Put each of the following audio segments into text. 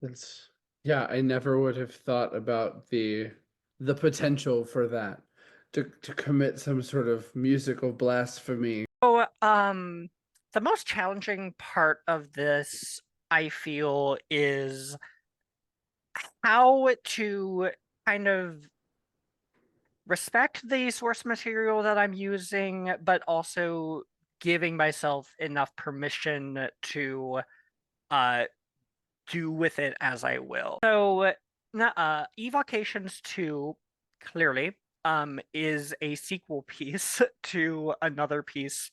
That's yeah, I never would have thought about the potential for that to commit some sort of musical blasphemy. So, the most challenging part of this, I feel, is how to kind of respect the source material that I'm using, but also giving myself enough permission to uh do with it as I will. So, Evocations II clearly is a sequel piece to another piece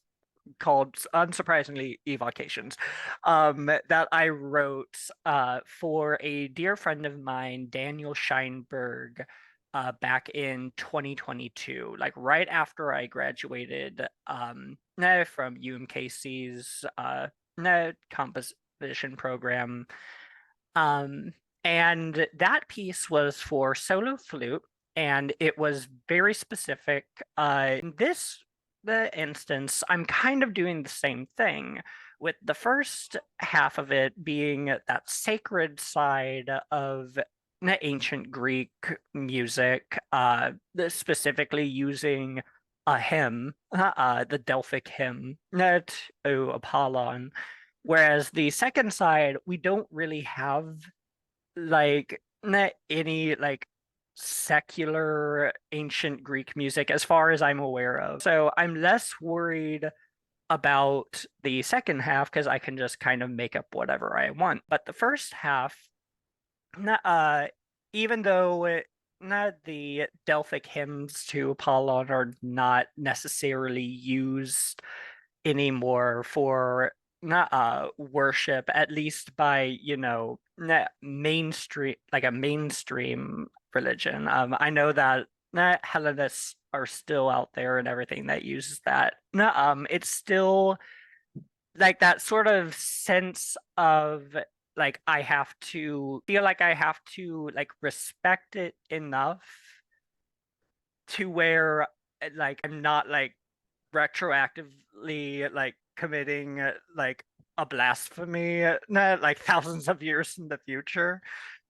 called, unsurprisingly, Evocations, that I wrote for a dear friend of mine, Daniel Scheinberg, back in 2022, like right after I graduated from UMKC's composition program. Um, and that piece was for solo flute, and it was very specific. In this the instance, I'm kind of doing the same thing, with the first half of it being that sacred side of ancient Greek music, specifically using a hymn, the Delphic hymn, to Apollon. Whereas the second side, we don't really have like any like secular ancient Greek music as far as I'm aware of. So I'm less worried about the second half because I can just kind of make up whatever I want. But the first half, uh, even though not the Delphic hymns to Apollon are not necessarily used anymore for not worship, at least by mainstream, like a mainstream religion. I know that Hellenists are still out there and everything that uses that. It's still like that sort of sense of like I have to feel like I have to like respect it enough to where like I'm not like retroactively like committing like a blasphemy like thousands of years in the future,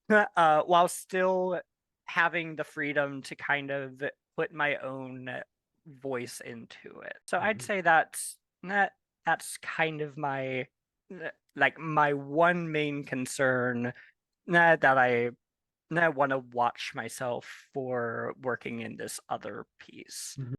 while still having the freedom to kind of put my own voice into it. So I'd Mhm. say that's kind of my like my one main concern that I want to watch myself for working in this other piece. Mhm.